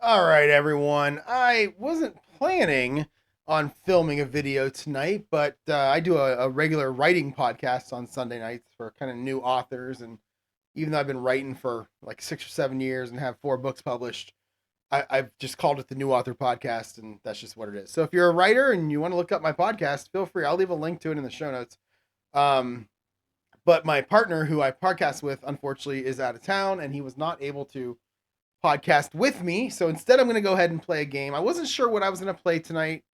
All right, everyone. I wasn't planning on filming a video tonight, but I do a regular writing podcast on Sunday nights for kind of new authors. And even though I've been writing for like 6 or 7 years and have 4 books published, I've just called it the New Author Podcast, and that's just what it is. So if you're a writer and you want to look up my podcast, feel free. I'll leave a link to it in the show notes. Um, but my partner, who I podcast with, unfortunately, is out of town, and he was not able to podcast with me. So instead, I'm going to go ahead and play a game. I wasn't sure what I was going to play tonight,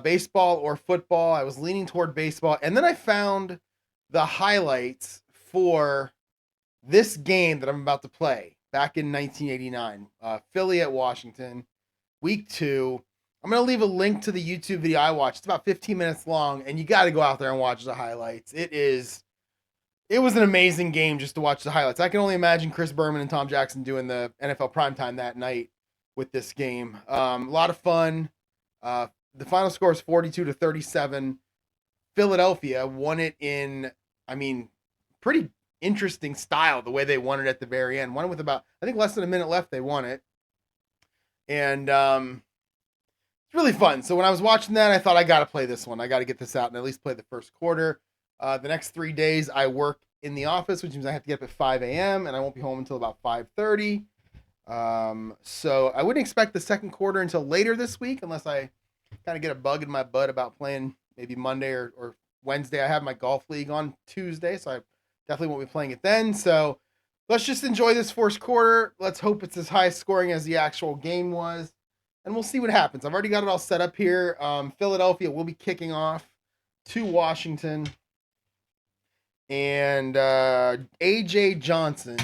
baseball or football. I was leaning toward baseball. And then I found the highlights for this game that I'm about to play back in 1989, Philly at Washington, week two. I'm going to leave a link to the YouTube video I watched. It's about 15 minutes long, and you got to go out there and watch the highlights. It was an amazing game just to watch the highlights. I can only imagine Chris Berman and Tom Jackson doing the NFL primetime that night with this game. A lot of fun. The final score is 42-37. Philadelphia won it in, I mean, pretty interesting style the way they won it at the very end. Won it with about, I think, less than a minute left. They won it, and it's really fun. So when I was watching that, I thought I got to play this one. I got to get this out and at least play the first quarter. The next 3 days, I work in the office, which means I have to get up at 5 a.m. and I won't be home until about 5:30. So I wouldn't expect the second quarter until later this week, unless I kind of get a bug in my butt about playing maybe Monday or Wednesday. I have my golf league on Tuesday, so I definitely won't be playing it then. So let's just enjoy this first quarter. Let's hope it's as high scoring as the actual game was, and we'll see what happens. I've already got it all set up here. Philadelphia will be kicking off to Washington, and AJ Johnson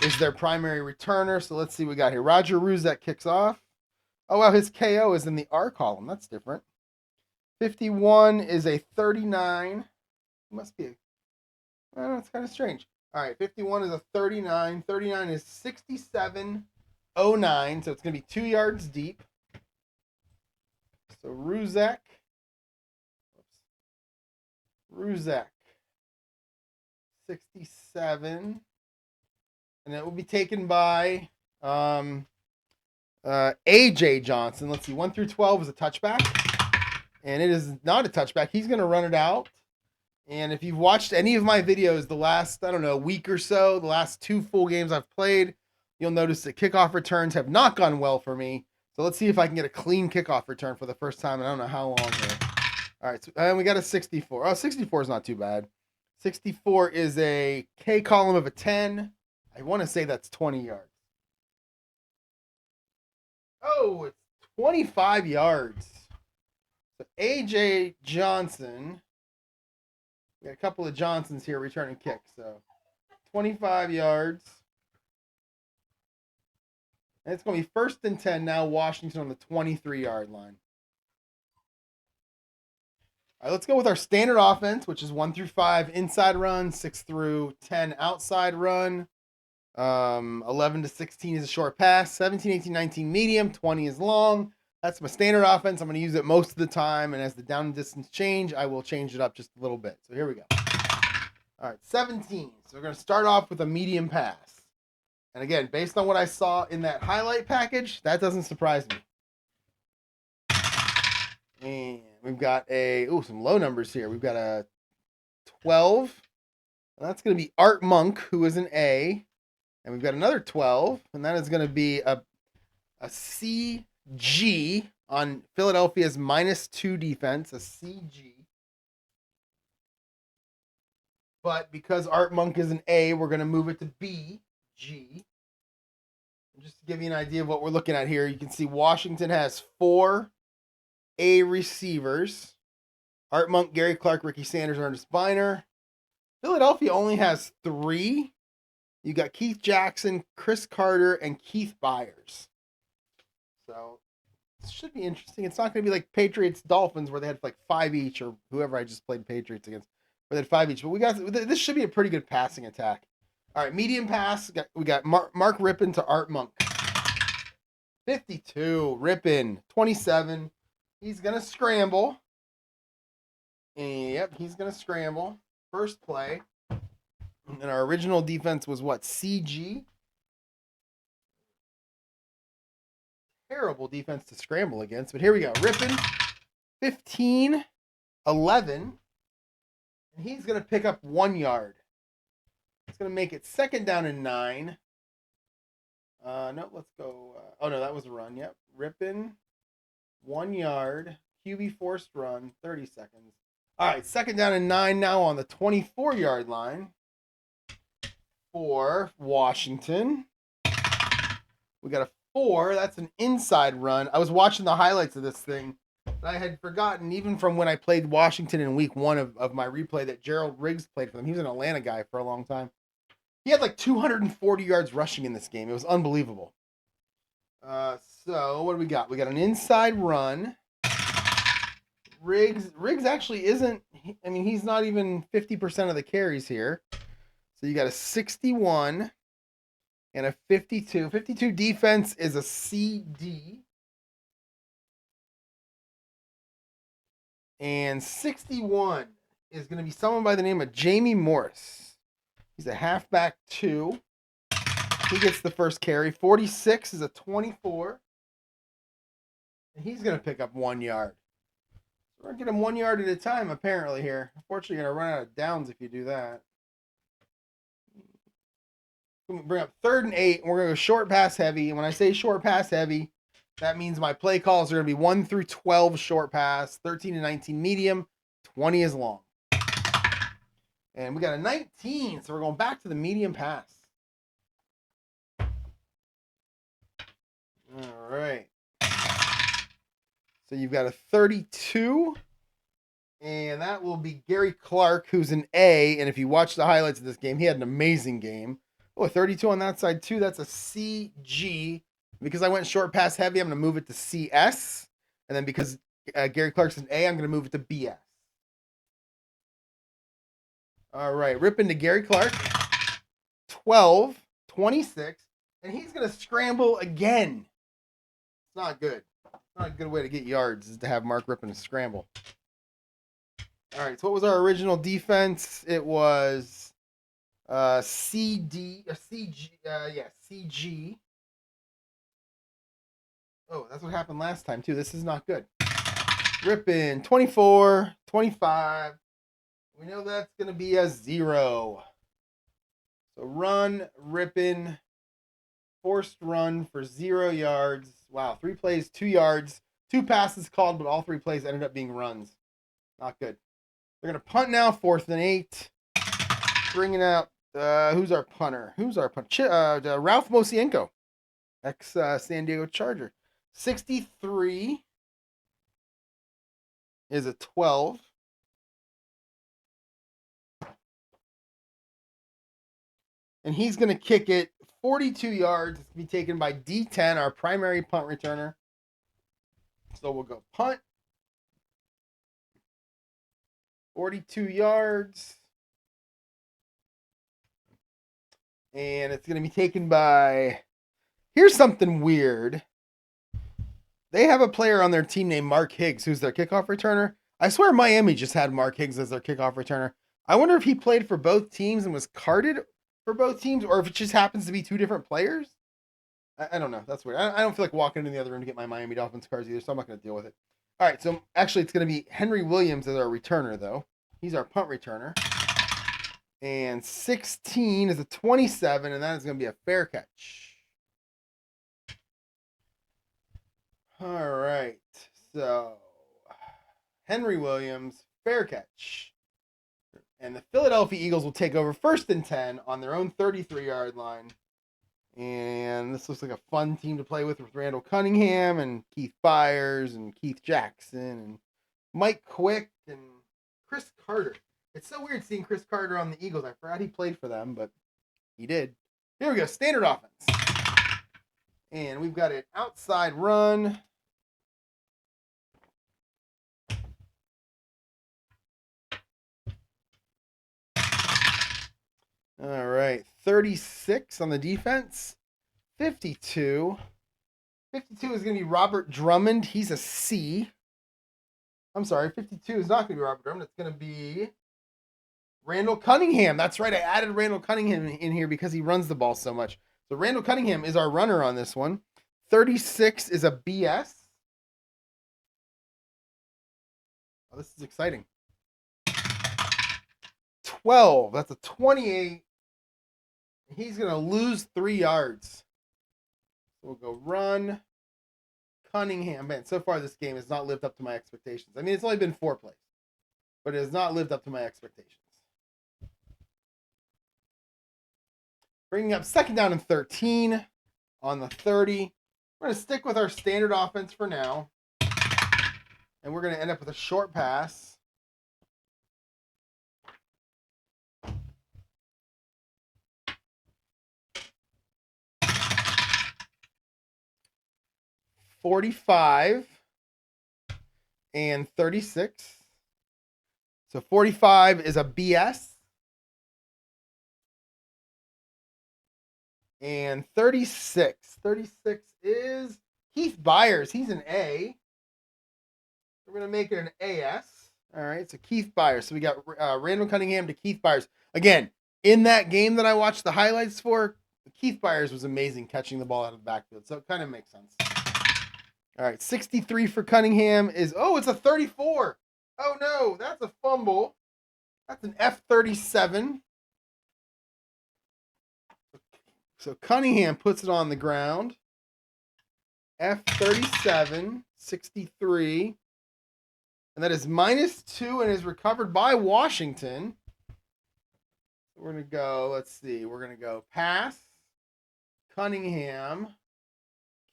is their primary returner. So let's see what we got here. Roger Ruzek kicks off. Oh, wow, his KO is in the R column. That's different. 51 is a 39. Must be a, I don't know, it's kind of strange. All right, 51 is a 39. 39 is 67.09. So it's going to be 2 yards deep. So Ruzek, 67. And it will be taken by AJ Johnson. Let's see, 1 through 12 is a touchback, and it is not a touchback. He's going to run it out. And if you've watched any of my videos the last, I don't know, week or so, the last 2 full games I've played, you'll notice that kickoff returns have not gone well for me. So let's see if I can get a clean kickoff return for the first time in I don't know how long here. All right, so, and we got a 64. Oh, 64 is not too bad. 64 is a K column of a 10. I want to say that's 20 yards. Oh, it's 25 yards. So AJ Johnson, we got a couple of Johnsons here returning kicks. So 25 yards. And it's going to be 1st and 10 now. Washington on the 23-yard line. All right, let's go with our standard offense, which is 1 through 5 inside run, 6 through 10 outside run. 11 to 16 is a short pass, 17, 18, 19 medium, 20 is long. That's my standard offense. I'm going to use it most of the time, and as the down and distance change, I will change it up just a little bit. So here we go. All right, 17. So we're going to start off with a medium pass. And again, based on what I saw in that highlight package, that doesn't surprise me. And we've got some low numbers here. We've got a 12. And that's going to be Art Monk, who is an A. And we've got another 12, and that is going to be a CG on Philadelphia's -2 defense, a CG. But because Art Monk is an A, we're going to move it to BG. Just to give you an idea of what we're looking at here, you can see Washington has 4 A receivers. Art Monk, Gary Clark, Ricky Sanders, Ernest Biner. Philadelphia only has 3. You got Keith Jackson, Chris Carter, and Keith Byers. So it should be interesting. It's not going to be like Patriots Dolphins where they had like 5 each, or whoever I just played Patriots against where they had 5 each. But this should be a pretty good passing attack. All right, medium pass. We got Mark Rippon to Art Monk. 52. Rippon. 27. He's going to scramble. Yep, he's going to scramble. First play. And our original defense was what? CG? terrible defense to scramble against. But here we go. Ripping 15, 11. And he's going to pick up 1 yard. It's going to make it 2nd down and 9. No, let's go. Oh, no, that was a run. Yep. Ripping 1 yard. QB forced run, 30 seconds. All right, 2nd down and 9 now on the 24-yard line for Washington. We got a 4. That's an inside run. I was watching the highlights of this thing. I had forgotten, even from when I played Washington in week 1 of my replay, that Gerald Riggs played for them. He was an Atlanta guy for a long time. He had like 240 yards rushing in this game. It was unbelievable. So what do we got? We got an inside run. Riggs actually isn't, I mean, he's not even 50% of the carries here. So you got a 61 and a 52. 52 defense is a CD. And 61 is going to be someone by the name of Jamie Morris. He's a halfback 2. He gets the first carry. 46 is a 24. And he's going to pick up 1 yard. We're going to get him 1 yard at a time, apparently, here. Unfortunately, you're going to run out of downs if you do that. We're going to bring up 3rd and 8, and we're going to go short pass heavy. And when I say short pass heavy, that means my play calls are going to be 1 through 12 short pass, 13 to 19 medium, 20 is long. And we got a 19, so we're going back to the medium pass. All right. So you've got a 32, and that will be Gary Clark, who's an A. And if you watch the highlights of this game, he had an amazing game. Oh, a 32 on that side, too. That's a CG. Because I went short pass heavy, I'm going to move it to CS. And then because Gary Clark's an A, I'm going to move it to BS. All right, rip into Gary Clark. 12, 26. And he's going to scramble again. It's not good. Not a good way to get yards is to have Mark Rippon scramble. All right, so what was our original defense? It was CG. Oh, that's what happened last time, too. This is not good. Rippon, 24, 25. We know that's going to be a 0. So run, Rippon, forced run for 0 yards. Wow, 3 plays, 2 yards. 2 passes called, but all 3 plays ended up being runs. Not good. They're going to punt now, 4th and 8. Bringing out, who's our punter? Ralph Mosienko, ex-San Diego Charger. 63 is a 12. And he's going to kick it 42 yards. It's going to be taken by D10, our primary punt returner. So we'll go punt. 42 yards. And it's going to be taken by... Here's something weird. They have a player on their team named Mark Higgs, who's their kickoff returner. I swear Miami just had Mark Higgs as their kickoff returner. I wonder if he played for both teams and was carded for both teams, or if it just happens to be 2 different players. I don't know. That's weird. I don't feel like walking into the other room to get my Miami Dolphins cards either, so I'm not going to deal with it. All right, so actually it's going to be Henry Williams as our returner, though. He's our punt returner. And 16 is a 27, and that is going to be a fair catch. All right, so Henry Williams, fair catch. And the Philadelphia Eagles will take over 1st and 10 on their own 33-yard line. And this looks like a fun team to play with Randall Cunningham and Keith Byers and Keith Jackson and Mike Quick and Chris Carter. It's so weird seeing Chris Carter on the Eagles. I forgot he played for them, but he did. Here we go, standard offense. And we've got an outside run. All right, 36 on the defense. 52. 52 is going to be Robert Drummond. He's a C. I'm sorry, 52 is not going to be Robert Drummond. It's going to be Randall Cunningham. That's right, I added Randall Cunningham in here because he runs the ball so much. So Randall Cunningham is our runner on this one. 36 is a BS. Oh, this is exciting. 12. That's a 28. He's going to lose 3 yards. We'll go run. Cunningham. Man, so far this game has not lived up to my expectations. I mean, it's only been 4 plays, but it has not lived up to my expectations. Bringing up second down and 13 on the 30. We're going to stick with our standard offense for now. And we're going to end up with a short pass. $45 and 36. So 45 is a BS. And 36. 36 is Keith Byers. He's an A. We're going to make it an AS. All right, so Keith Byers. So we got Randall Cunningham to Keith Byers. Again, in that game that I watched the highlights for, Keith Byers was amazing catching the ball out of the backfield. So it kind of makes sense. All right, 63 for Cunningham is, it's a 34. Oh, no, that's a fumble. That's an F37. So Cunningham puts it on the ground. F37, 63. And that is -2 and is recovered by Washington. We're going to go, let's see. We're going to go pass. Cunningham.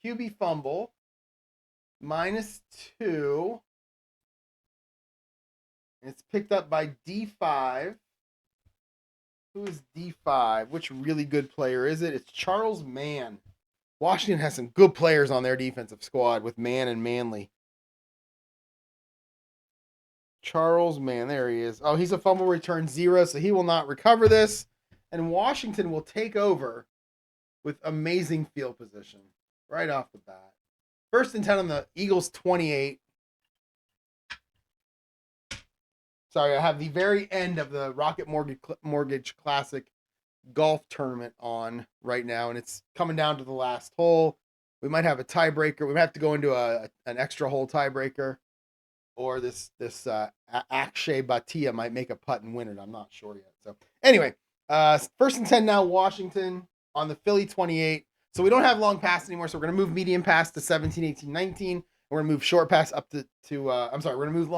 QB fumble. -2. And it's picked up by D5. Who is D5? Which really good player is it? It's Charles Mann. Washington has some good players on their defensive squad with Mann and Manley. Charles Mann, there he is. Oh, he's a fumble return 0, so he will not recover this. And Washington will take over with amazing field position right off the bat. First and 10 on the Eagles 28. Sorry, I have the very end of the Rocket Mortgage Classic golf tournament on right now, and it's coming down to the last hole. We might have a tiebreaker. We might have to go into an extra hole tiebreaker, or this Akshay Bhatia might make a putt and win it. I'm not sure yet. So anyway, first and 10 now, Washington on the Philly 28. So we don't have long pass anymore, so we're going to move medium pass to 17, 18, 19. We're going to move short pass up to we're going to move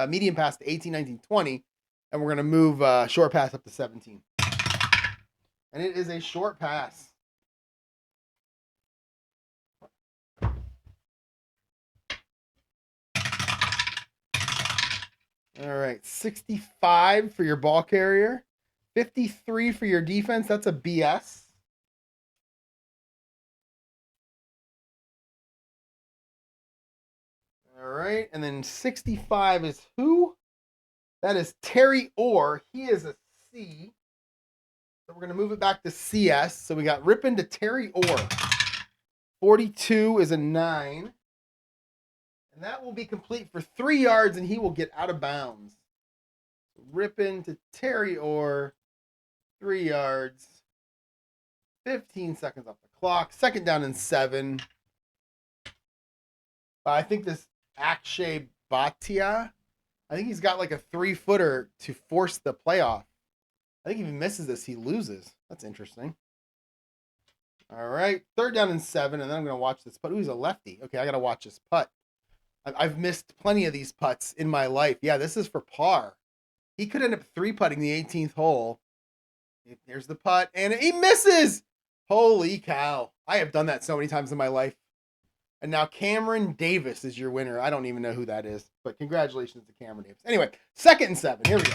medium pass to 18, 19, 20, and we're going to move short pass up to 17. And it is a short pass. All right, 65 for your ball carrier, 53 for your defense. That's a BS. All right, and then 65 is who? That is Terry Orr. He is a C. So we're going to move it back to CS. So we got Rippin to Terry Orr. 42 is a 9. And that will be complete for 3 yards, and he will get out of bounds. Rippin to Terry Orr. 3 yards. 15 seconds off the clock. Second down and 7. I think this Akshay Bhatia, I think he's got like a 3-footer to force the playoff. I think if he misses this, he loses. That's interesting. All right. Third down and 7, and then I'm going to watch this putt. Ooh, he's a lefty. Okay, I got to watch this putt. I've missed plenty of these putts in my life. Yeah, this is for par. He could end up 3-putting the 18th hole. There's the putt, and he misses. Holy cow. I have done that so many times in my life. And now Cameron Davis is your winner. I don't even know who that is, but congratulations to Cameron Davis. Anyway, 2nd and 7. Here we go.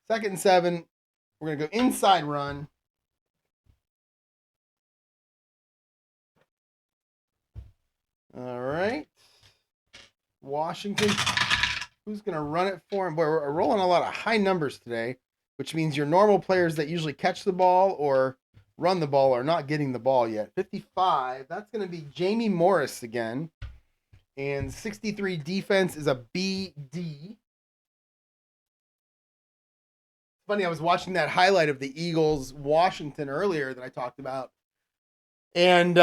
2nd and 7. We're going to go inside run. All right. Washington. Who's going to run it for him? Boy, we're rolling a lot of high numbers today, which means your normal players that usually catch the ball or run the ball are not getting the ball yet. 55. That's going to be Jamie Morris again. And 63 defense is a BD. Funny, I was watching that highlight of the Eagles Washington earlier that I talked about. And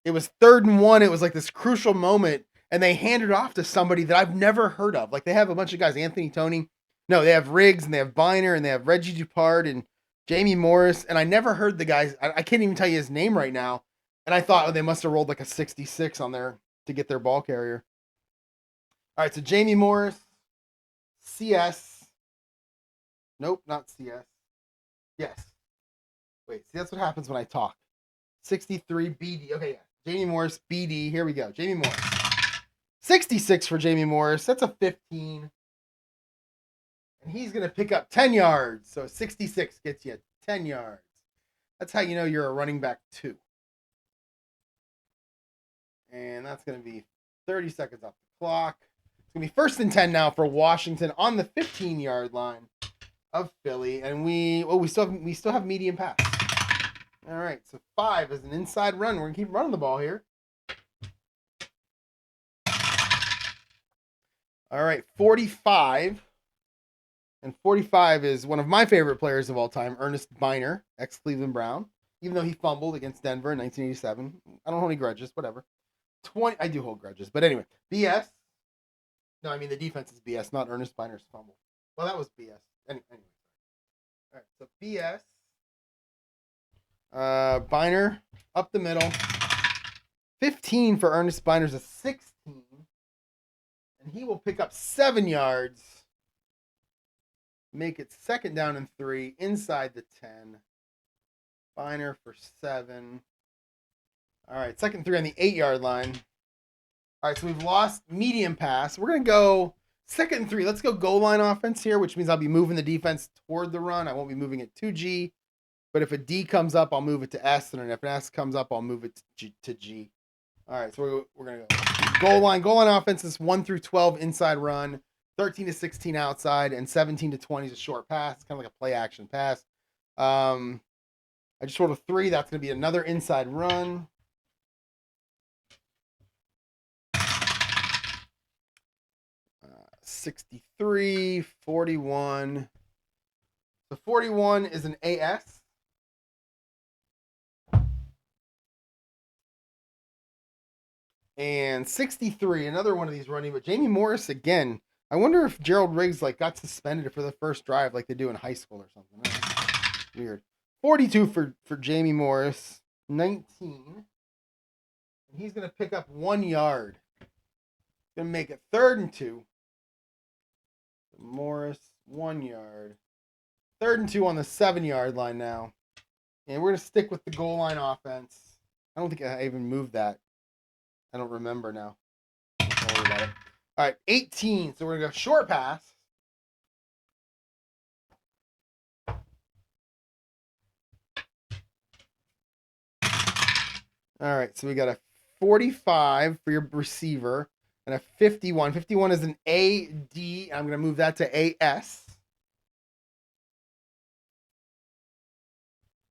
It was 3rd and 1. It was like this crucial moment, and they handed it off to somebody that I've never heard of. Like, they have a bunch of guys, Anthony Tony. No, they have Riggs, and they have Biner, and they have Reggie Dupard, and Jamie Morris, and I never heard the guys. I can't even tell you his name right now. And I thought, oh, they must have rolled like a 66 on there to get their ball carrier. All right, so Jamie Morris, CS. Nope, not CS. Yes. Wait, see, that's what happens when I talk. 63 BD. Okay, yeah. Jamie Morris, BD. Here we go. Jamie Morris. 66 for Jamie Morris. That's a 15. And he's going to pick up 10 yards. So 66 gets you 10 yards. That's how you know you're a running back 2. And that's going to be 30 seconds off the clock. It's going to be 1st and 10 now for Washington on the 15-yard line of Philly. And we still have medium pass. All right, so 5 is an inside run. We're going to keep running the ball here. All right, 45. And 45 is one of my favorite players of all time, Ernest Biner, ex-Cleveland Brown. Even though he fumbled against Denver in 1987. I don't hold any grudges, whatever. 20. I do hold grudges, but anyway. BS. No, I mean the defense is BS, not Ernest Biner's fumble. Well, that was BS. Anyway. All right, so BS. Biner up the middle. 15 for Ernest Biner's a 16. And he will pick up 7 yards. Make it 2nd down and 3 inside the 10. Biner for 7. All right, 2nd and 3 on the 8-yard line. All right, so we've lost medium pass. We're going to go 2nd and 3. Let's go goal line offense here, which means I'll be moving the defense toward the run. I won't be moving it to G. But if a D comes up, I'll move it to S. And if an S comes up, I'll move it to G. All right, so we're going to go goal line. Goal line offense is 1 through 12 inside run, 13 to 16 outside, and 17 to 20 is a short pass. It's kind of like a play action pass. I just rolled a 3. That's going to be another inside run. Uh, 63, 41. So 41 is an AS. And 63, another one of these running, but Jamie Morris again. I wonder if Gerald Riggs got suspended for the first drive like they do in high school or something. Weird. 42 for Jamie Morris. 19. And he's going to pick up 1 yard. Going to make it 3rd and 2. Morris, 1 yard. 3rd and 2 on the 7-yard line now. And we're going to stick with the goal line offense. I don't think I even moved that. I don't remember now. Don't worry about it. All right, 18. So we're going to go short pass. All right, so we got a 45 for your receiver and a 51. 51 is an AD. I'm going to move that to AS.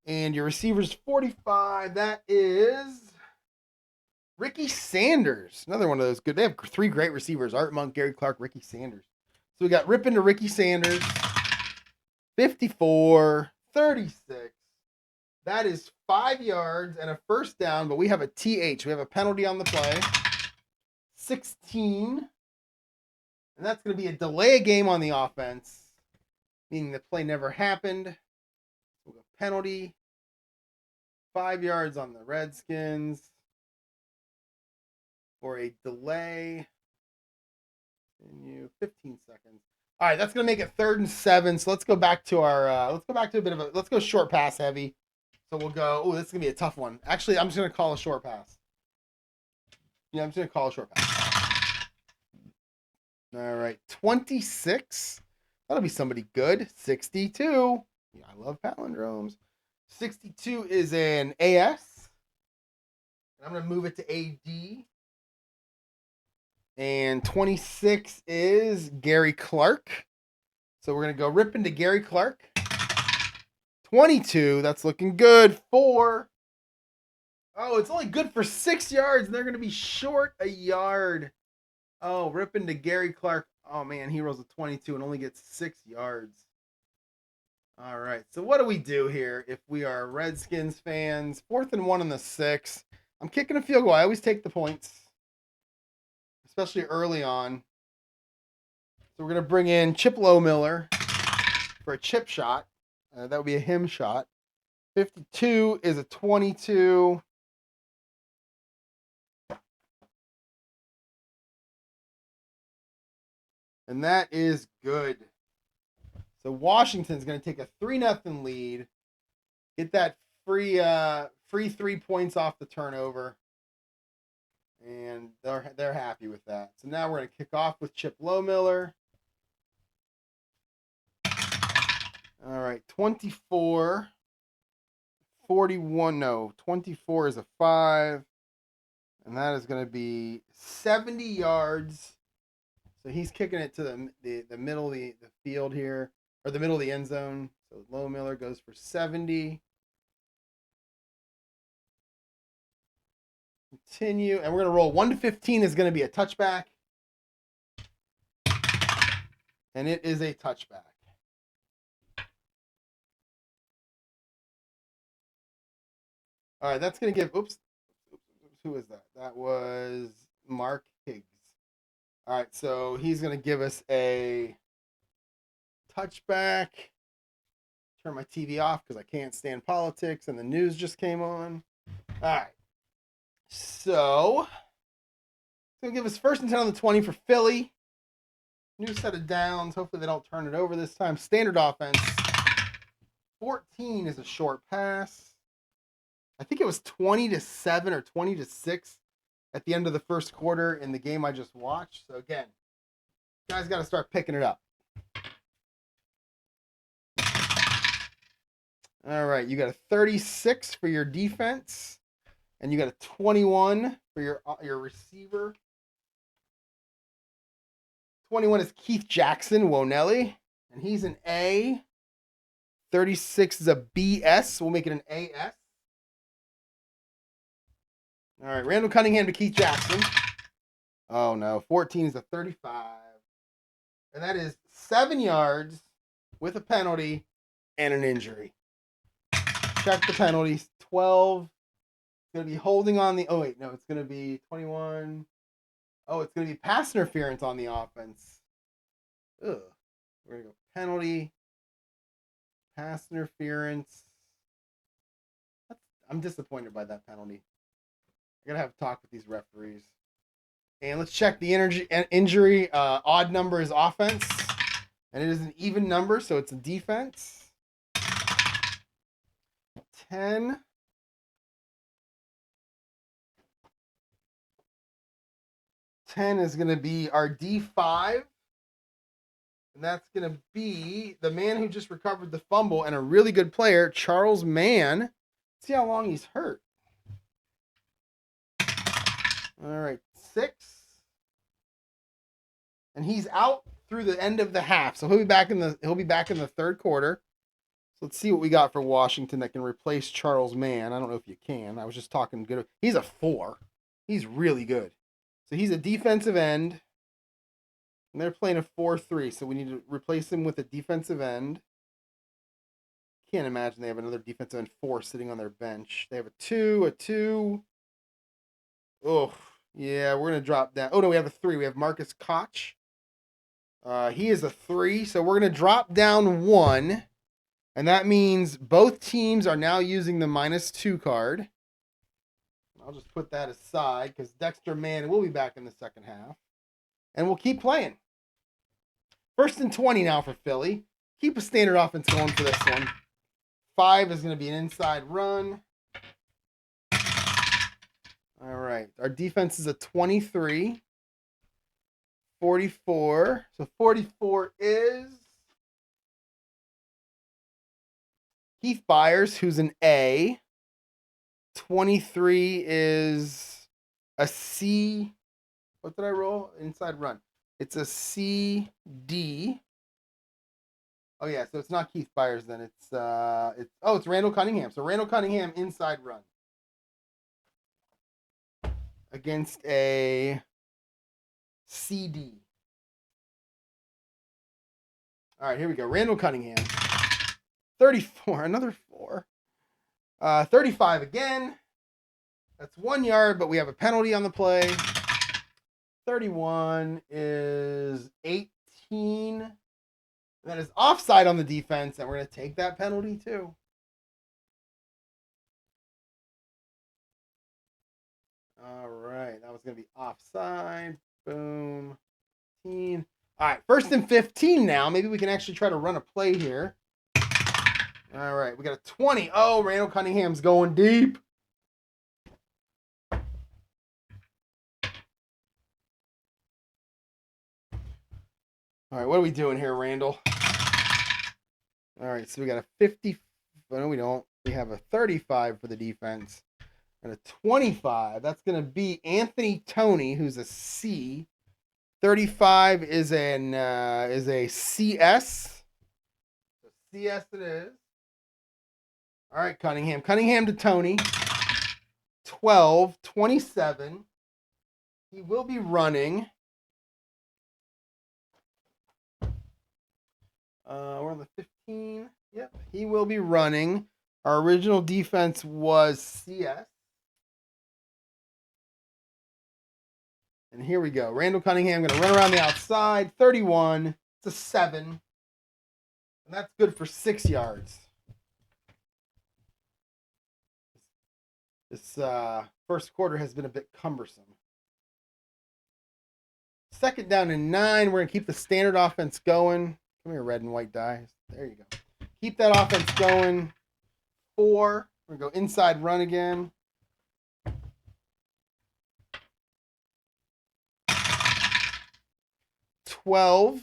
And your receiver's 45. That is Ricky Sanders. Another one of those good. They have 3 great receivers. Art Monk, Gary Clark, Ricky Sanders. So we got rip into Ricky Sanders. 54, 36. That is 5 yards and a 1st down, but we have a TH. We have a penalty on the play. 16. And that's going to be a delay of game on the offense, meaning the play never happened. We'll go penalty. 5 yards on the Redskins for a delay. Continue. 15 seconds. All right, that's going to make it 3rd and 7. So let's go back to our let's go short pass heavy. So we'll go, this is going to be a tough one. Actually, I'm just going to call a short pass. Yeah, I'm just going to call a short pass. All right, 26. That'll be somebody good. 62. Yeah, I love palindromes. 62 is an AS. I'm going to move it to AD. And 26 is Gary Clark. So we're going to go rip into Gary Clark. 22, that's looking good. 4. Oh, it's only good for 6 yards, and they're going to be short a yard. Oh, rip into Gary Clark. Oh, man, he rolls a 22 and only gets 6 yards. All right, so what do we do here if we are Redskins fans? 4th and 1 on the 6. I'm kicking a field goal. I always take the points, especially early on. So we're going to bring in Chip Lowmiller for a chip shot. That would be a him shot. 52 is a 22. And that is good. So Washington's going to take a 3-0 lead. Get that free 3 points off the turnover. And they're happy with that. So now we're going to kick off with Chip Lowmiller. All right, 24. 41, no, 24 is a 5. And that is going to be 70 yards. So he's kicking it to the middle of the field here, or the middle of the end zone. So Lowmiller goes for 70. Continue, and we're going to roll 1 to 15 is going to be a touchback. And it is a touchback. All right, that's going to give, oops, who is that? That was Mark Higgs. All right, so he's going to give us a touchback. Turn my TV off because I can't stand politics and the news just came on. All right. So, it's going to give us 1st and 10 on the 20 for Philly. New set of downs. Hopefully they don't turn it over this time. Standard offense. 14 is a short pass. I think it was 20-7 or 20-6 at the end of the first quarter in the game I just watched. So again, guys got to start picking it up. All right, you got a 36 for your defense, and you got a 21 for your receiver. 21 is Keith Jackson Wonelli, and he's an A. 36 is a BS. We'll make it an AS. All right, Randall Cunningham to Keith Jackson. Oh, no. 14 is a 35. And that is 7 yards with a penalty and an injury. Check the penalties. 12. It's going to be holding on the... Oh, wait. No, it's going to be 21. Oh, it's going to be pass interference on the offense. Ugh. We're going to go penalty. Pass interference. I'm disappointed by that penalty. I gotta have a talk with these referees. And let's check the injury. Odd number is offense, and it is an even number, so it's a defense. 10. 10 is gonna be our D5, and that's gonna be the man who just recovered the fumble and a really good player, Charles Mann. Let's see how long he's hurt. All right, 6. And he's out through the end of the half. So he'll be back in the third quarter. So let's see what we got for Washington that can replace Charles Mann. I don't know if you can. I was just talking good. He's a 4. He's really good. So he's a defensive end. And they're playing a 4-3. So we need to replace him with a defensive end. Can't imagine they have another defensive end 4 sitting on their bench. They have a 2. Oh, yeah, we're going to drop down. Oh, no, we have a 3. We have Marcus Koch. He is a 3, so we're going to drop down 1. And that means both teams are now using the -2 card. I'll just put that aside because Dexter Mann will be back in the second half. And we'll keep playing. 1st and 20 now for Philly. Keep a standard offense going for this one. 5 is going to be an inside run. All right. Our defense is a 23. 44. So 44 is Keith Byers, who's an A. 23 is a C. What did I roll? Inside run. It's a CD. Oh yeah, so it's not Keith Byers then. It's Randall Cunningham. So Randall Cunningham inside run against a CD. All right, here we go. Randall Cunningham. 34, another 4. 35 again. That's 1 yard, but we have a penalty on the play. 31 is 18. That is offside on the defense, and we're going to take that penalty too. All right, that was going to be offside. Boom. 15. All right, 1st and 15 now. Maybe we can actually try to run a play here. All right, we got a 20. Oh, Randall Cunningham's going deep. All right, what are we doing here, Randall? All right, so we got a 50. No, we don't. We have a 35 for the defense. And a 25. That's going to be Anthony Toney, who's a C. 35 is a CS. So CS it is. All right, Cunningham. Cunningham to Toney. 12, 27. He will be running. We're on the 15. Yep, he will be running. Our original defense was CS. And here we go. Randall Cunningham going to run around the outside. 31. It's a 7. And that's good for 6 yards. This first quarter has been a bit cumbersome. 2nd down and 9. We're going to keep the standard offense going. Come here, red and white dice. There you go. Keep that offense going. 4. We're going to go inside run again. 12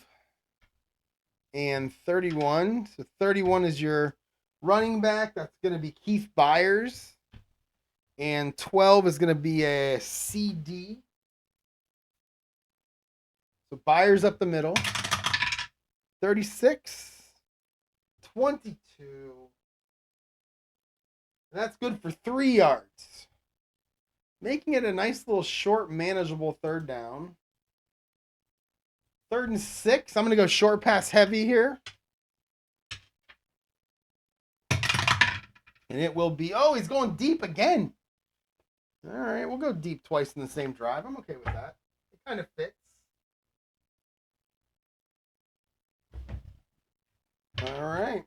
and 31. So 31 is your running back. That's going to be Keith Byers. And 12 is going to be a CD. So Byers up the middle. 36. 22. And that's good for 3 yards. Making it a nice little short, manageable 3rd down. 3rd and 6. I'm going to go short pass heavy here. And it will be, oh, he's going deep again. All right, we'll go deep twice in the same drive. I'm okay with that. It kind of fits. All right.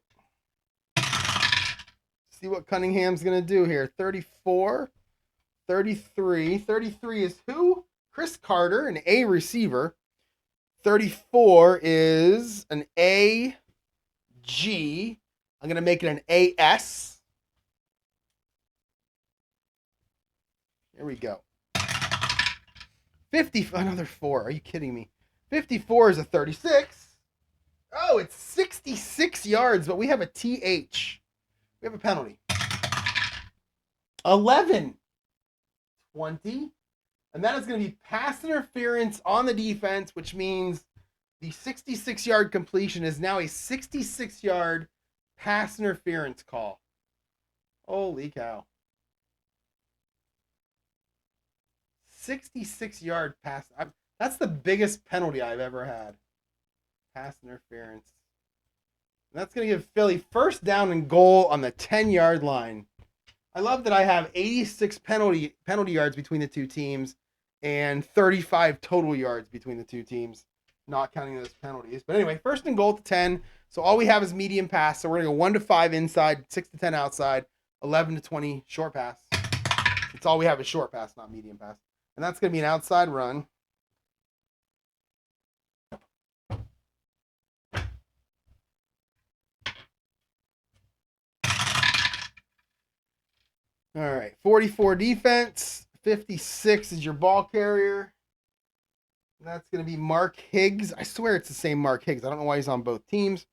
See what Cunningham's going to do here. 34, 33. 33 is who? Chris Carter, an A receiver. 34 is an AG. I'm going to make it an AS. Here we go. 50, another 4. Are you kidding me? 54 is a 36. Oh, it's 66 yards, but we have a TH. We have a penalty. 11. 20. And that is going to be pass interference on the defense, which means the 66-yard completion is now a 66-yard pass interference call. Holy cow. 66-yard pass. That's the biggest penalty I've ever had. Pass interference. And that's going to give Philly 1st down and goal on the 10-yard line. I love that I have 86 penalty yards between the two teams and 35 total yards between the two teams, not counting those penalties. But anyway, 1st and goal at the 10. So all we have is medium pass. So we're going to go 1 to 5 inside, 6 to 10 outside, 11 to 20 short pass. It's all we have is short pass, not medium pass. And that's going to be an outside run. All right, 44 defense, 56 is your ball carrier. And that's going to be Mark Higgs. I swear it's the same Mark Higgs. I don't know why he's on both teams.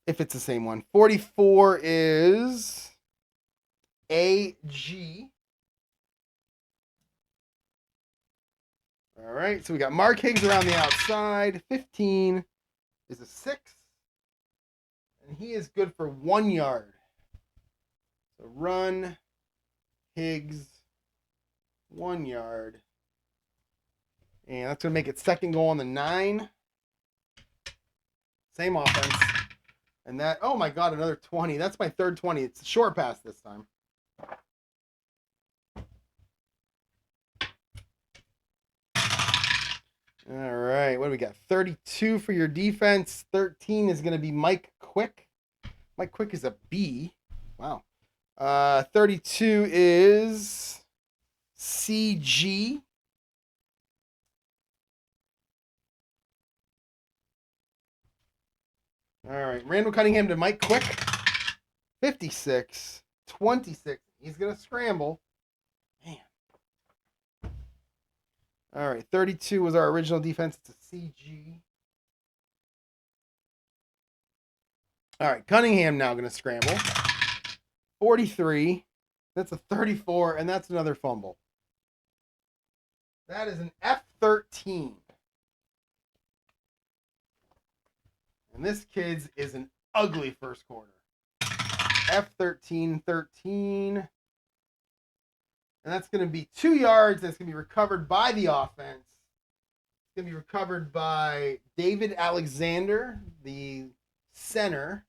If it's the same one. 44 is AG. All right, so we got Mark Higgs around the outside. 15 is a 6. And he is good for 1 yard. So run, Higgs, 1 yard. And that's going to make it 2nd goal on the 9. Same offense. And that, oh my God, another 20. That's my 3rd 20. It's a short pass this time. All right. What do we got? 32 for your defense. 13 is going to be Mike Quick. Mike Quick is a B. Wow. 32 is CG. All right. Randall Cunningham to Mike Quick. 56. 26. He's going to scramble. Man. All right. 32 was our original defense. It's a CG. All right. Cunningham now going to scramble. 43. That's a 34, and that's another fumble. That is an F13. And this kid's is an ugly first quarter. F13, 13. And that's going to be 2 yards. That's going to be recovered by the offense. It's going to be recovered by David Alexander, the center.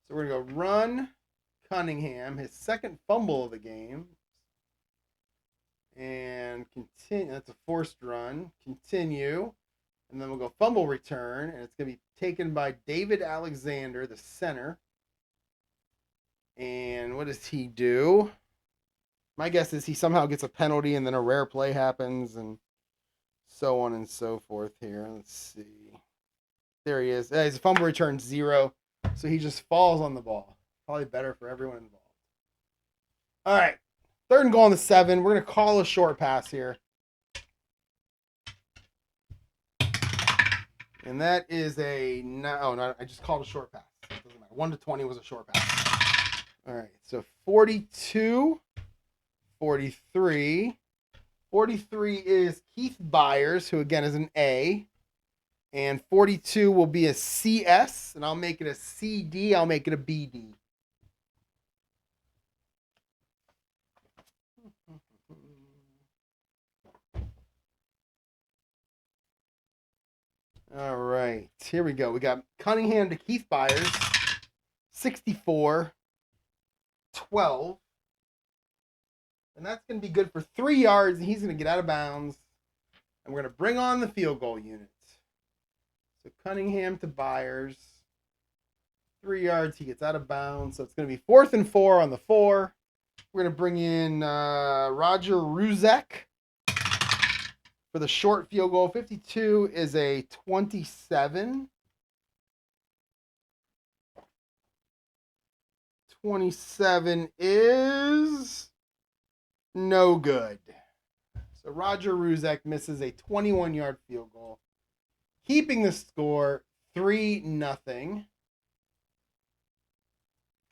So we're going to go run Cunningham, his second fumble of the game. And continue. That's a forced run. Continue. And then we'll go fumble return. And it's going to be taken by David Alexander, the center. And what does he do? My guess is he somehow gets a penalty and then a rare play happens and so on and so forth here. Let's see. There he is. His fumble return 0. So he just falls on the ball. Probably better for everyone involved. All right. 3rd and goal on the 7. We're going to call a short pass here. And that is a... No, I just called a short pass. It doesn't matter. 1 to 20 was a short pass. All right. So 42... 43. 43 is Keith Byers, who again is an A. And 42 will be a CS, and I'll make it a CD. I'll make it a BD. All right, here we go. We got Cunningham to Keith Byers, 64, 12. And that's going to be good for 3 yards, and he's going to get out of bounds. And we're going to bring on the field goal unit. So Cunningham to Byers. 3 yards, he gets out of bounds. So it's going to be 4th and 4 on the 4. We're going to bring in Roger Ruzek for the short field goal. 52 is a 27. 27 is... no good. So Roger Ruzek misses a 21-yard field goal, keeping the score 3-0. I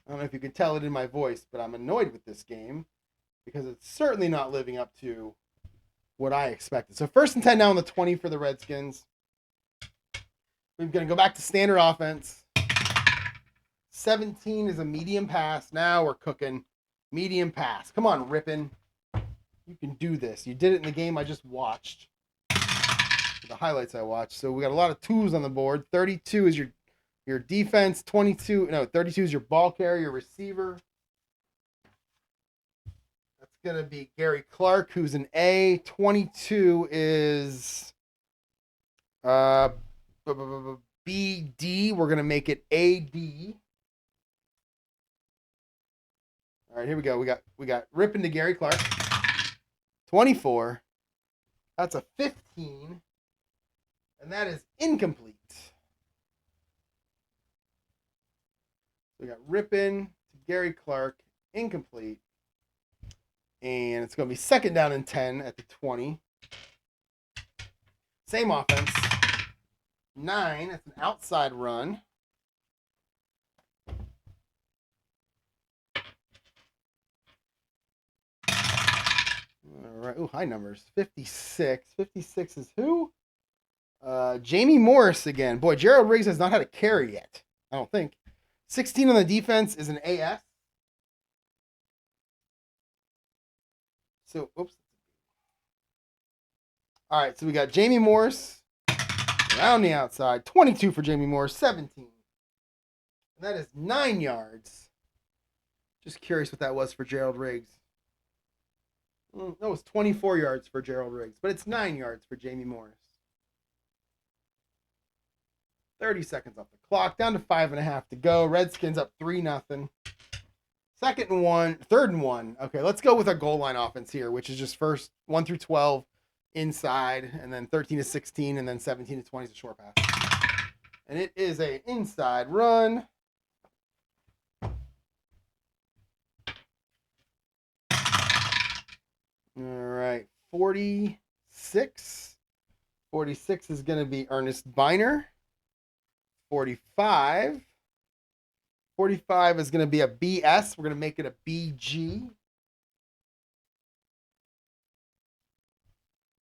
don't know if you can tell it in my voice, but I'm annoyed with this game because it's certainly not living up to what I expected. So 1st and 10 now on the 20 for the Redskins. We're going to go back to standard offense. 17 is a medium pass. Now we're cooking. Medium pass. Come on, Rippin'. You can do this. You did it in the game I just watched. The highlights I watched. So we got a lot of 2s on the board. 32 is your defense. 32 is your ball carrier, your receiver. That's going to be Gary Clark, who's an A. 22 is BD. We're going to make it AD. All right, here we go. We got Rippin' to Gary Clark. 24. That's a 15. And that is incomplete. We got Rippin' to Gary Clark. Incomplete. And it's going to be 2nd down and 10 at the 20. Same offense. 9. That's an outside run. All right. Ooh, high numbers. 56. 56 is who? Jamie Morris again. Boy, Gerald Riggs has not had a carry yet. I don't think. 16 on the defense is an AS. So, oops. All right. So we got Jamie Morris around the outside. 22 for Jamie Morris. 17. And that is 9 yards. Just curious what that was for Gerald Riggs. That was 24 yards for Gerald Riggs, but it's 9 yards for Jamie Morris. 30 seconds off the clock. Down to 5.5 to go. Redskins up 3-0. Second and 1. Third and 1. Okay, let's go with our goal line offense here, which is just first 1 through 12 inside, and then 13 to 16, and then 17 to 20 is a short pass. And it is an inside run. All right, 46. 46 is going to be Ernest Biner. 45. 45 is going to be a BS. We're going to make it a BG.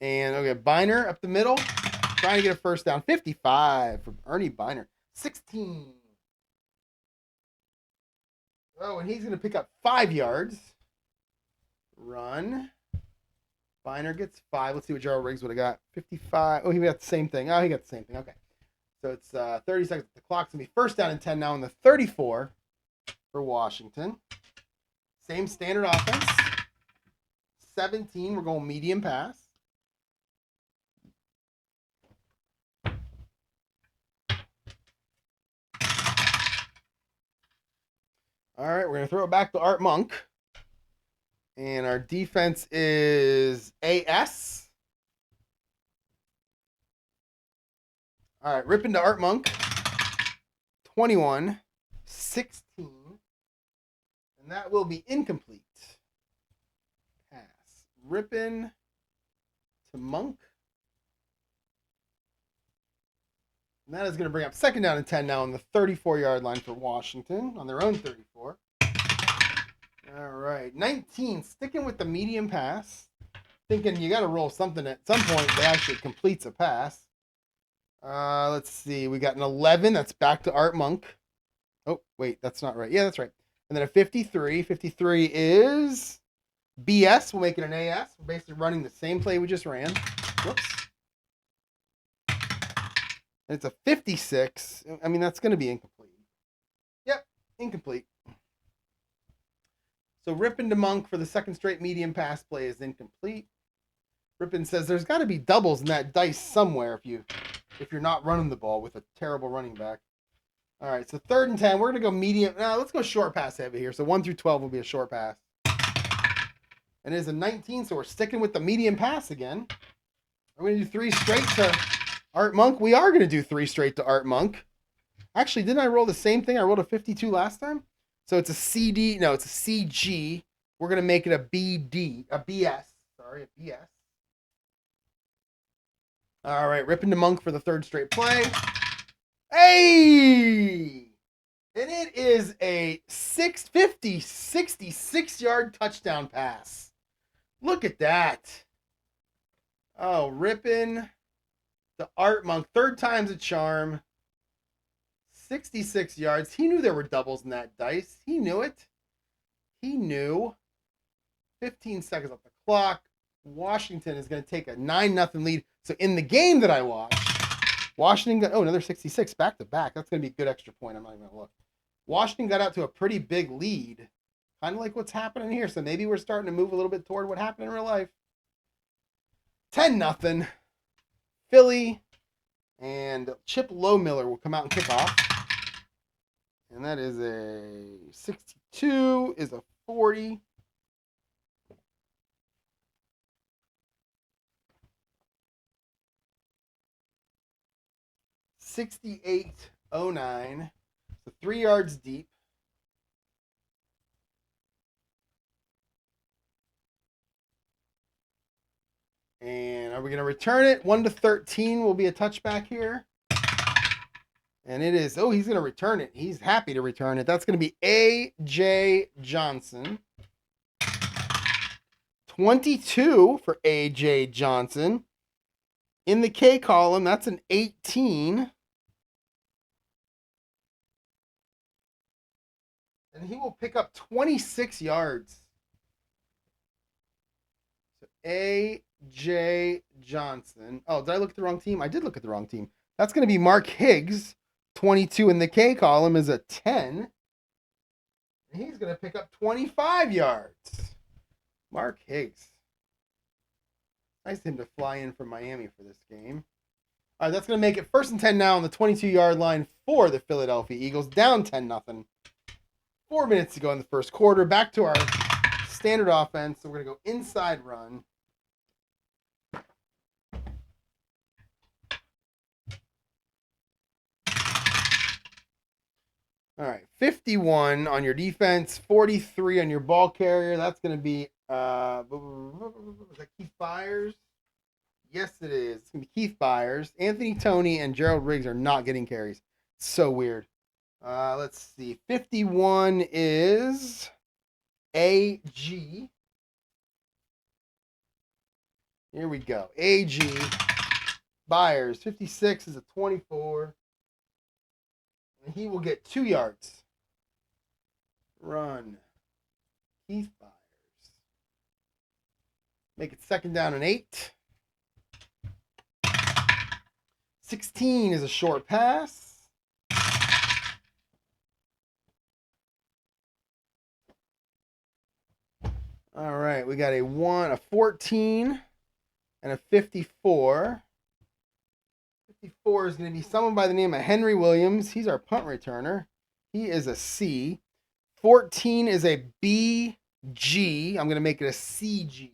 And okay, Biner up the middle. Trying to get a first down. 55 from Ernie Biner. 16. Oh, and he's going to pick up 5 yards. Run. Biner gets 5. Let's see what Gerald Riggs would have got. 55. Oh, he got the same thing. Oh, he got the same thing. Okay. So it's 30 seconds. The clock's going to be first down and 10 now in the 34 for Washington. Same standard offense. 17. We're going medium pass. All right, we're going to throw it back to Art Monk. And our defense is AS. All right, rip into Art Monk. 21, 16. And that will be incomplete. Pass. Rippin to Monk. And that is going to bring up second down and 10 now on the 34-yard line for Washington on their own 34. All right, 19, sticking with the medium pass. Thinking you got to roll something at some point that actually completes a pass. Let's see. We got an 11. That's back to Art Monk. Oh, wait, that's not right. Yeah, that's right. And then a 53. 53 is BS. We'll make it an AS. We're basically running the same play we just ran. Whoops. And it's a 56. I mean, that's going to be incomplete. Yep, incomplete. So Rippin to Monk for the second straight medium pass play is incomplete. Rippin says there's got to be doubles in that dice somewhere if you're not running the ball with a terrible running back. All right, so third and 10. We're going to go medium. Now, let's go short pass heavy here. So 1 through 12 will be a short pass. And it is a 19, so we're sticking with the medium pass again. Are we going to do 3 straight to Art Monk? We are going to do 3 straight to Art Monk. Actually, didn't I roll the same thing? I rolled a 52 last time. So it's a CD. No, it's a CG. We're going to make it a BD. A BS. Sorry, a BS. All right, ripping to Monk for the third straight play. Hey! And it is a 66-yard touchdown pass. Look at that. Oh, ripping to Art Monk. Third time's a charm. 66 yards. He knew there were doubles in that dice. He knew it. He knew. 15 seconds off the clock. Washington is going to take a 9-0 lead. So in the game that I watched, Washington got, another 66 back to back. That's going to be a good extra point. I'm not even going to look. Washington got out to a pretty big lead. Kind of like what's happening here. So maybe we're starting to move a little bit toward what happened in real life. 10-0. Philly. And Chip Lowmiller will come out and kick off. And that is a 62, is a 40. $68.09. So 3 yards deep. And are we going to return it? 1 to 13 will be a touchback here. And it is, he's going to return it. He's happy to return it. That's going to be A.J. Johnson. 22 for A.J. Johnson. In the K column, that's an 18. And he will pick up 26 yards. So A.J. Johnson. Oh, did I look at the wrong team? I did look at the wrong team. That's going to be Mark Higgs. 22 in the K column is a 10. And he's going to pick up 25 yards. Mark Higgs. Nice of him to fly in from Miami for this game. All right, that's going to make it 1st and 10 now on the 22-yard line for the Philadelphia Eagles, down 10-0. 4 minutes to go in the first quarter. Back to our standard offense. So we're going to go inside run. All right, 51 on your defense, 43 on your ball carrier. That's going to be, is that Keith Byers? Yes, it is. It's going to be Keith Byers. Anthony Toney and Gerald Riggs are not getting carries. So weird. Let's see. 51 is AG. Here we go. AG. Byers. 56 is a 24. And he will get 2 yards. Run. Keith Byers. Make it 2nd down and 8. 16 is a short pass. All right, we got a 14, and a 54. 54 is going to be someone by the name of Henry Williams. He's our punt returner. He is a C. 14 is a BG. I'm going to make it a CG.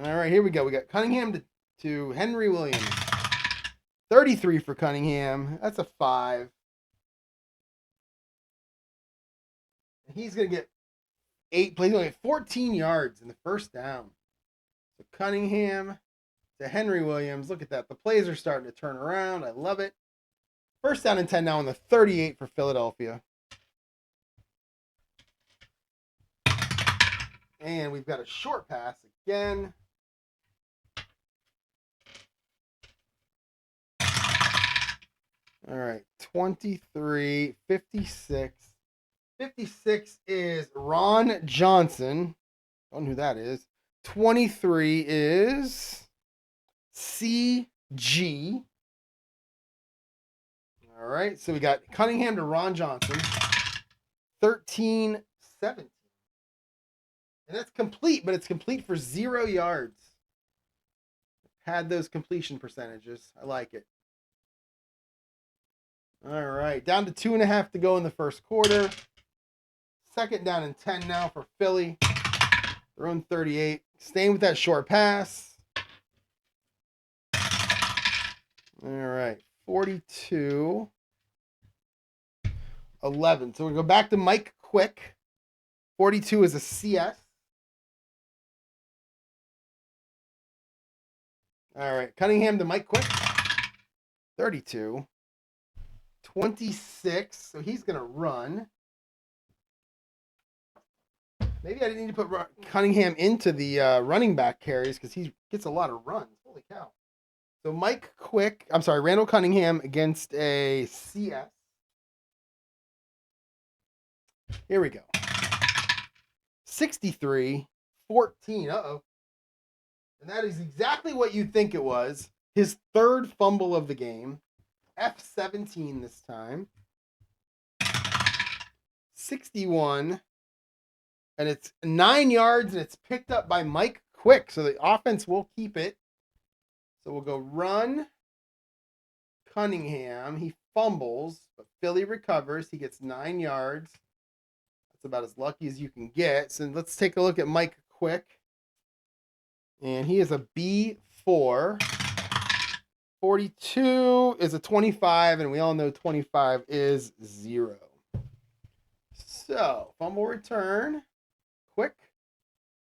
All right, here we go. We got Cunningham to Henry Williams. 33 for Cunningham. That's a 5. And he's going to get 8 plays. He's going to get 14 yards in the 1st down. So Cunningham to Henry Williams. Look at that. The plays are starting to turn around. I love it. 1st down and 10 now on the 38 for Philadelphia. And we've got a short pass again. All right, 23, 56. 56 is Ron Johnson. Don't know who that is. 23 is CG. All right, so we got Cunningham to Ron Johnson. 13, 17. And that's complete, but it's complete for 0 yards. Had those completion percentages. I like it. All right, down to 2.5 to go in the first quarter. 2nd down and 10 now for Philly. Their own 38. Staying with that short pass. All right, 42. 11. So we go back to Mike Quick. 42 is a CS. All right, Cunningham to Mike Quick. 32. 26. So he's going to run. Maybe I didn't need to put Cunningham into the running back carries because he gets a lot of runs. Holy cow. So Randall Cunningham against a CS. Here we go. 63, 14. Uh-oh. And that is exactly what you'd think it was. His 3rd fumble of the game. F17 this time. 61. And it's 9 yards, and it's picked up by Mike Quick. So the offense will keep it. So we'll go run. Cunningham. He fumbles, but Philly recovers. He gets 9 yards. That's about as lucky as you can get. So let's take a look at Mike Quick. And he is a B4. 42 is a 25, and we all know 25 is 0. So, fumble return. Quick.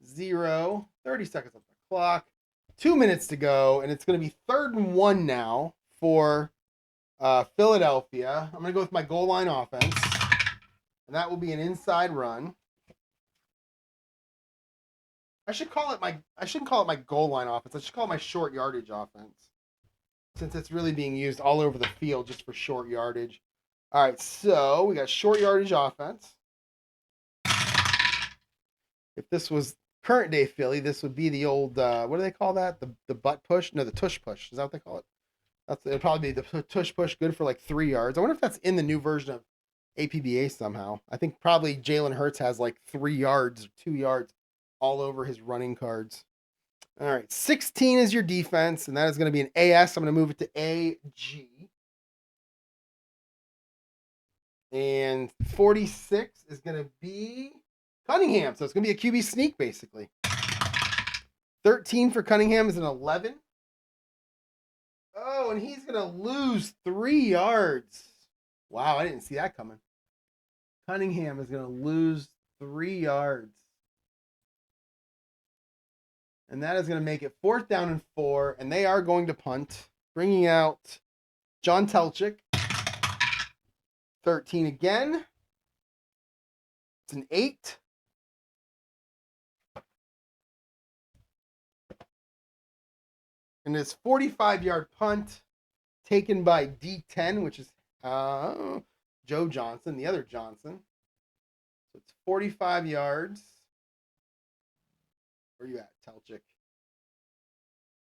0. 30 seconds on the clock. 2 minutes to go, and it's going to be 3rd and 1 now for Philadelphia. I'm going to go with my goal line offense, and that will be an inside run. I shouldn't call it my goal line offense. I should call it my short yardage offense, since it's really being used all over the field just for short yardage. All right, so we got short yardage offense. If this was current day Philly, this would be the old, what do they call that? The butt push? No, the tush push. Is that what they call it? It'll probably be the tush push, good for like 3 yards. I wonder if that's in the new version of APBA somehow. I think probably Jalen Hurts has like 3 yards or 2 yards all over his running cards. All right, 16 is your defense, and that is going to be an AS. I'm going to move it to AG. And 46 is going to be Cunningham. So it's going to be a QB sneak, basically. 13 for Cunningham is an 11. Oh, and he's going to lose 3 yards. Wow, I didn't see that coming. Cunningham is going to lose 3 yards. And that is going to make it 4th down and 4. And they are going to punt, bringing out John Telchik. 13 again. It's an 8. And it's 45-yard punt taken by D10, which is Joe Johnson, the other Johnson. So it's 45 yards. Where are you at, Telchik?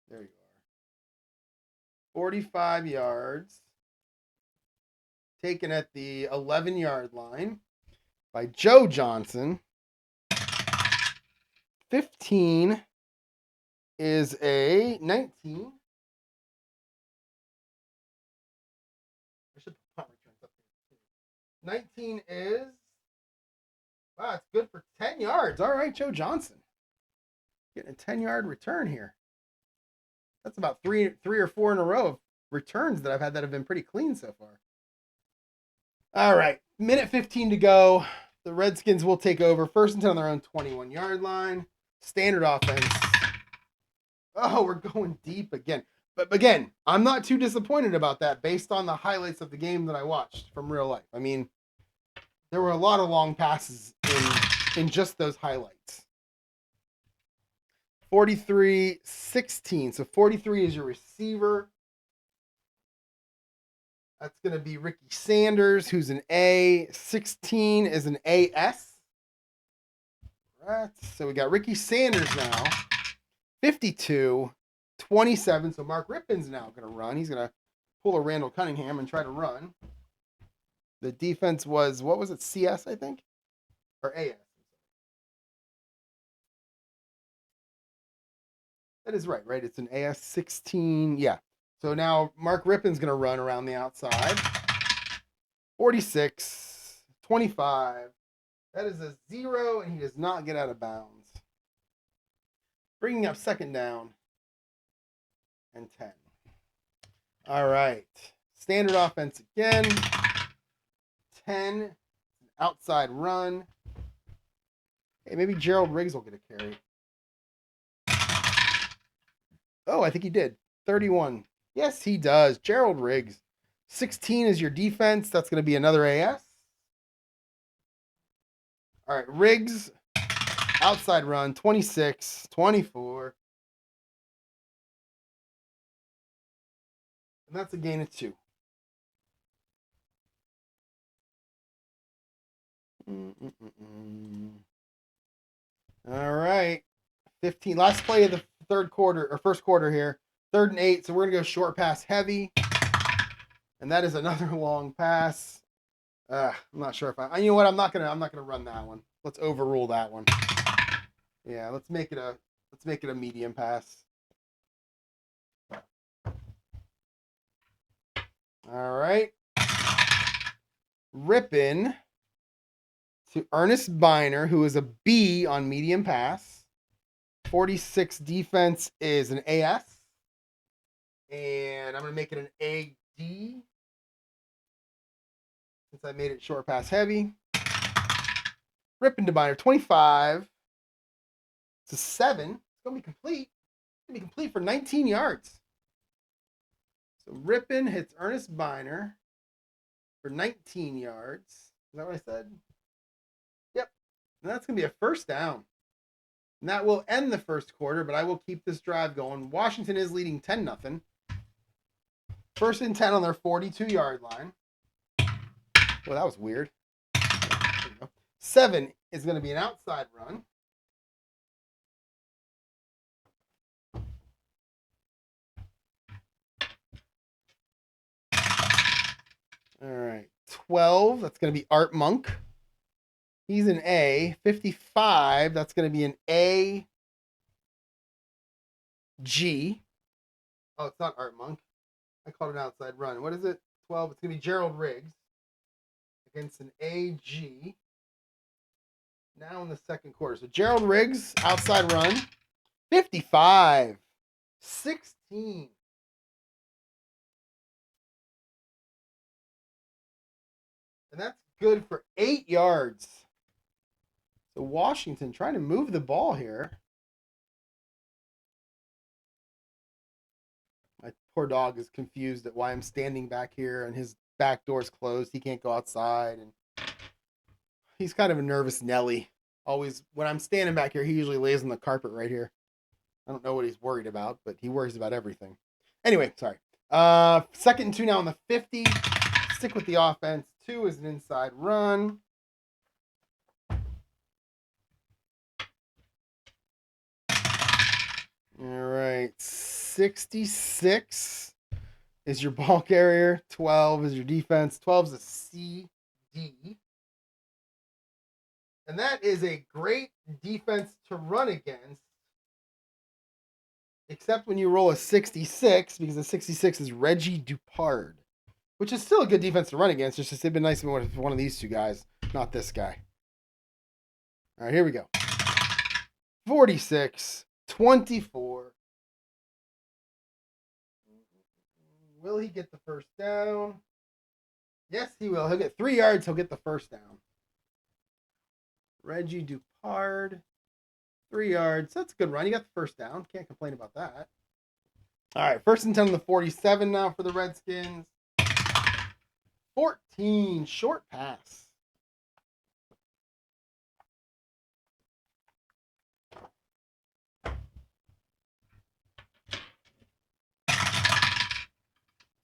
There you are. 45 yards. Taken at the 11-yard line by Joe Johnson. 15 is a 19. I should put punt returns up here. 19 is, wow, it's good for 10 yards. All right, Joe Johnson. Getting a 10-yard return here. That's about three or four in a row of returns that I've had that have been pretty clean so far. All right, minute 15 to go. The Redskins will take over. 1st and 10 on their own 21-yard line. Standard offense. Oh, we're going deep again. But again, I'm not too disappointed about that based on the highlights of the game that I watched from real life. I mean, there were a lot of long passes in just those highlights. 43-16. So 43 is your receiver. That's going to be Ricky Sanders, who's an A. 16 is an AS. Right. So we got Ricky Sanders now. 52, 27. So Mark Rippon's now going to run. He's going to pull a Randall Cunningham and try to run. The defense was, what was it, CS, I think? Or AS? That is right? It's an AS 16. Yeah. So now Mark Rippon's going to run around the outside. 46, 25. That is a 0, and he does not get out of bounds. Bringing up 2nd down and 10. All right. Standard offense again. 10. Outside run. Hey, maybe Gerald Riggs will get a carry. Oh, I think he did. 31. Yes, he does. Gerald Riggs. 16 is your defense. That's going to be another AS. All right, Riggs. Outside run. 26, 24. And that's a gain of 2. All right. 15. Last play of the 1st quarter here. 3rd and 8. So we're going to go short pass heavy. And that is another long pass. I'm not sure if you know what? I'm not gonna run that one. Let's overrule that one. Yeah, let's make it a medium pass. All right. Rippin to Ernest Biner, who is a B on medium pass. 46 defense is an AS. And I'm going to make it an AD. Since I made it short pass heavy. Rippin to Biner, 25. It's a 7. It's going to be complete. It's going to be complete for 19 yards. So Rippin hits Ernest Biner for 19 yards. Is that what I said? Yep. And that's going to be a 1st down. And that will end the 1st quarter, but I will keep this drive going. Washington is leading 10-0. 1st and 10 on their 42-yard line. Well, that was weird. 7 is going to be an outside run. All right. 12, that's going to be Art Monk. He's an A. 55, that's going to be an A. G. Oh, it's not Art Monk. I called an outside run. What is it? 12. It's going to be Gerald Riggs against an AG. Now in the second quarter. So Gerald Riggs, outside run. 55. 16. And that's good for 8 yards. So Washington trying to move the ball here. My poor dog is confused at why I'm standing back here and his back door's closed. He can't go outside. And he's kind of a nervous Nelly. Always, when I'm standing back here, he usually lays on the carpet right here. I don't know what he's worried about, but he worries about everything. Anyway, sorry. 2nd and 2 now on the 50. Stick with the offense. 2 is an inside run. All right. 66 is your ball carrier. 12 is your defense. 12 is a CD. And that is a great defense to run against. Except when you roll a 66, because the 66 is Reggie Dupard, which is still a good defense to run against. It's just it'd been nice if one of these two guys, not this guy. All right, here we go. 46, 24. Will he get the first down? Yes, he will. He'll get 3 yards. He'll get the first down. Reggie Dupard. 3 yards. That's a good run. You got the first down. Can't complain about that. All right. 1st and 10 on the 47 now for the Redskins. 14. Short pass.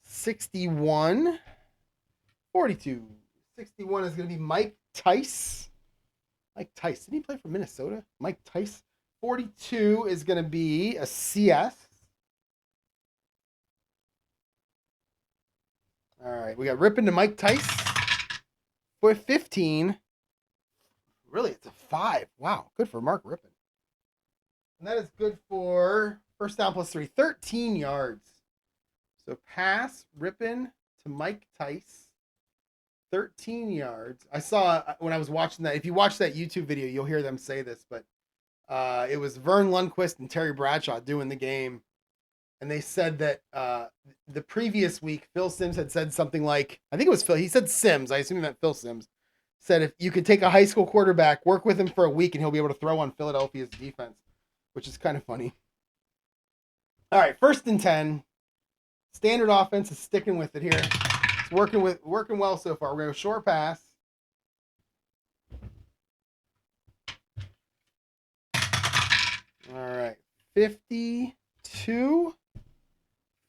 $61. 42. 61 is going to be Mike Tice. Mike Tice. Didn't he play for Minnesota? Mike Tice. 42 is going to be a CS. All right. We got Rippin to Mike Tice. For 15. Really, it's a 5. Wow. Good for Mark Rippin. And that is good for first down plus 3. 13 yards. So pass Rippin to Mike Tice. 13 yards. I saw when I was watching that. If you watch that YouTube video, you'll hear them say this, but it was Vern Lundquist and Terry Bradshaw doing the game. And they said that the previous week, Phil Simms had said something like, I think it was Phil. He said Simms. I assume he meant Phil Simms. Said if you could take a high school quarterback, work with him for a week, and he'll be able to throw on Philadelphia's defense, which is kind of funny. All right, 1st and 10. Standard offense is sticking with it here. It's working well so far. We're going to go short pass. All right. 52.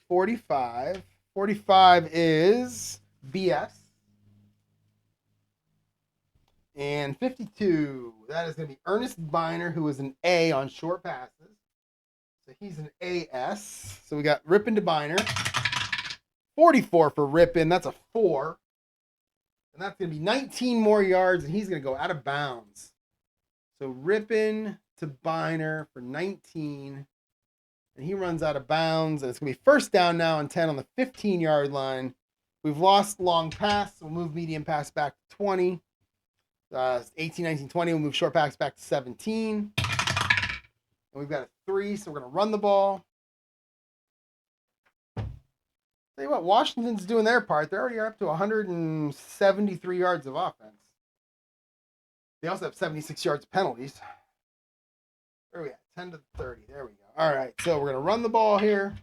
45. 45 is BS. And 52, that is going to be Ernest Biner, who is an A on short passes. So he's an AS. So we got Rippin to Biner. 44 for Rippin. That's a 4. And that's going to be 19 more yards, and he's going to go out of bounds. So Rippin to Biner for 19. And he runs out of bounds. And it's going to be first down now and 10 on the 15-yard line. We've lost long pass. So we'll move medium pass back to 20. 18, 19, 20. We'll move short pass back to 17. And we've got a 3, so we're going to run the ball. Tell you what, Washington's doing their part. They're already up to 173 yards of offense. They also have 76 yards of penalties. Where are we at? 10 to 30. There we go. All right, so we're going to run the ball here.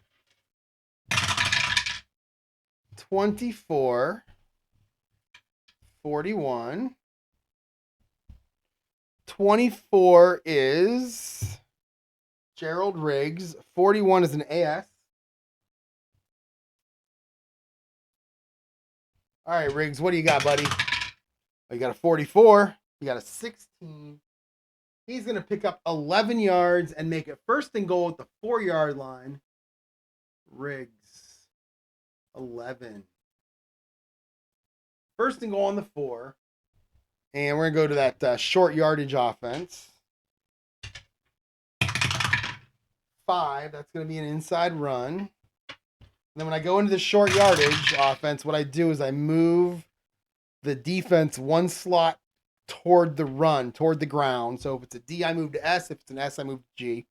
24. 41. 24 is Gerald Riggs. 41 is an AS. All right, Riggs, what do you got, buddy? Oh, you got a 44. You got a 16. He's going to pick up 11 yards and make it 1st and goal at the 4-yard line. Riggs, 11. 1st and goal on the 4. And we're going to go to that short yardage offense. 5. That's going to be an inside run. And then when I go into the short yardage offense, what I do is I move the defense one slot toward the run, toward the ground. So if it's a D, I move to S. If it's an S, I move to G.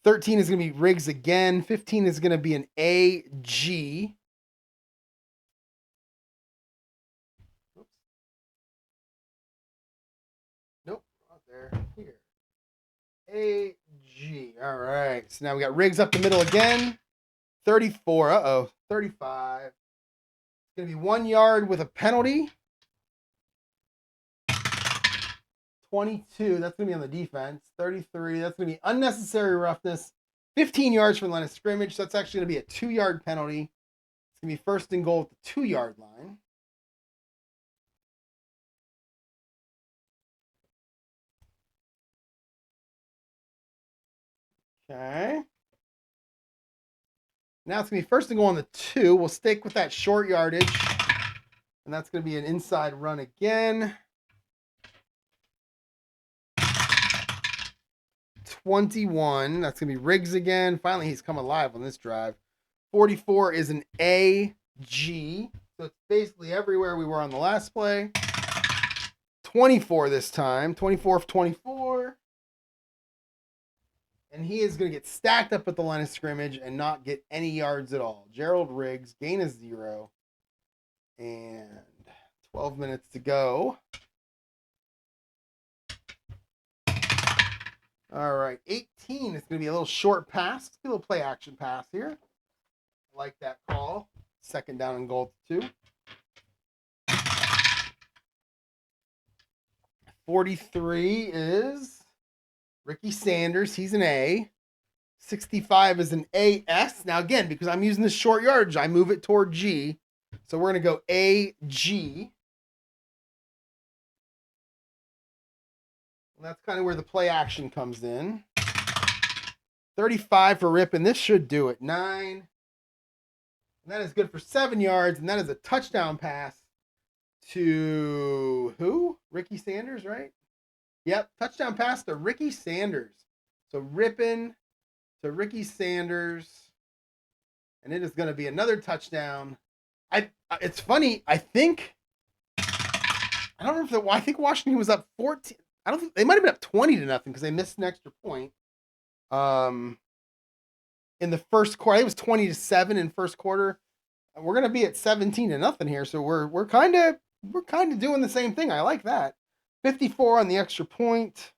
13 is going to be Riggs again. 15 is going to be an AG. Oops. Nope, not there. Here. AG. All right. So now we got Riggs up the middle again. 34. Uh-oh. 35. It's going to be 1 yard with a penalty. 22, that's going to be on the defense. 33, that's going to be unnecessary roughness. 15 yards from the line of scrimmage, so that's actually going to be a 2-yard penalty. It's going to be first and goal at the 2-yard line. Okay. Now it's going to be first and goal on the 2. We'll stick with that short yardage. And that's going to be an inside run again. 21. That's going to be Riggs again. Finally, he's come alive on this drive. 44 is an AG. So it's basically everywhere we were on the last play. 24 this time. 24 for 24. And he is going to get stacked up at the line of scrimmage and not get any yards at all. Gerald Riggs, gain of 0. And 12 minutes to go. All right, 18 is going to be a little short pass. A little play action pass here. I like that call. Second down and goal to 2. 43 is Ricky Sanders. He's an A. 65 is an AS. Now, again, because I'm using this short yardage, I move it toward G. So we're going to go AG. And that's kind of where the play action comes in. 35 for Rip, and this should do it. 9. And that is good for 7 yards, and that is a touchdown pass to who? Ricky Sanders, right? Yep, touchdown pass to Ricky Sanders. So Rippin to Ricky Sanders, and it is going to be another touchdown. It's funny. I think Washington was up 14. I don't think they might have been up 20-0 because they missed an extra point. In the first quarter, it was 20-7 in first quarter. We're gonna be at 17-0 here, so we're kind of doing the same thing. I like that. 54 on the extra point.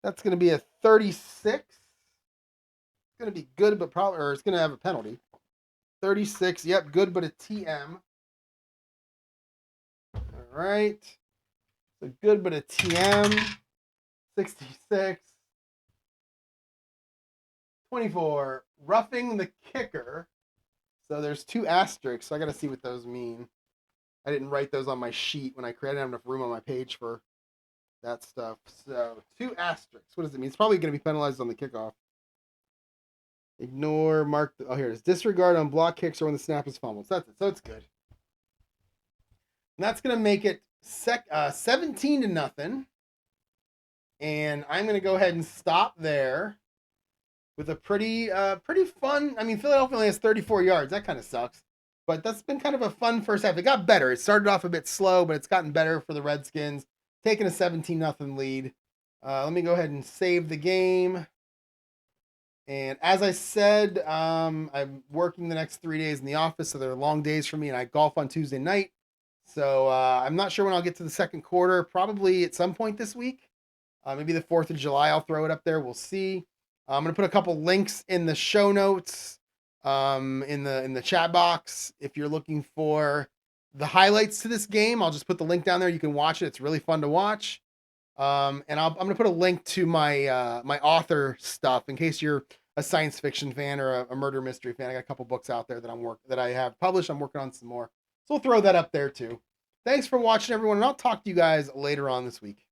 That's gonna be a 36. It's gonna be good, but it's gonna have a penalty. 36. Yep, good, but a TM. All right. So good, but a TM. 66. 24. Roughing the kicker. So there's 2 asterisks. So I got to see what those mean. I didn't write those on my sheet when I created. I didn't have enough room on my page for that stuff. So 2 asterisks. What does it mean? It's probably going to be penalized on the kickoff. Ignore, mark. Oh, here it is. Disregard on block kicks or when the snap is fumbled. So that's it. So it's good. And that's going to make it 17-0. And I'm going to go ahead and stop there with a pretty fun. I mean, Philadelphia only has 34 yards. That kind of sucks. But that's been kind of a fun first half. It got better. It started off a bit slow, but it's gotten better for the Redskins. Taking a 17-0 lead. Let me go ahead and save the game. And as I said, I'm working the next 3 days in the office, so they're long days for me, and I golf on Tuesday night. So I'm not sure when I'll get to the second quarter. Probably at some point this week. Maybe the 4th of July, I'll throw it up there. We'll see. I'm going to put a couple links in the show notes, in the chat box. If you're looking for the highlights to this game, I'll just put the link down there. You can watch it. It's really fun to watch. And I'm going to put a link to my my author stuff in case you're a science fiction fan or a murder mystery fan. I got a couple books out there that I have published. I'm working on some more. So we'll throw that up there too. Thanks for watching, everyone, and I'll talk to you guys later on this week.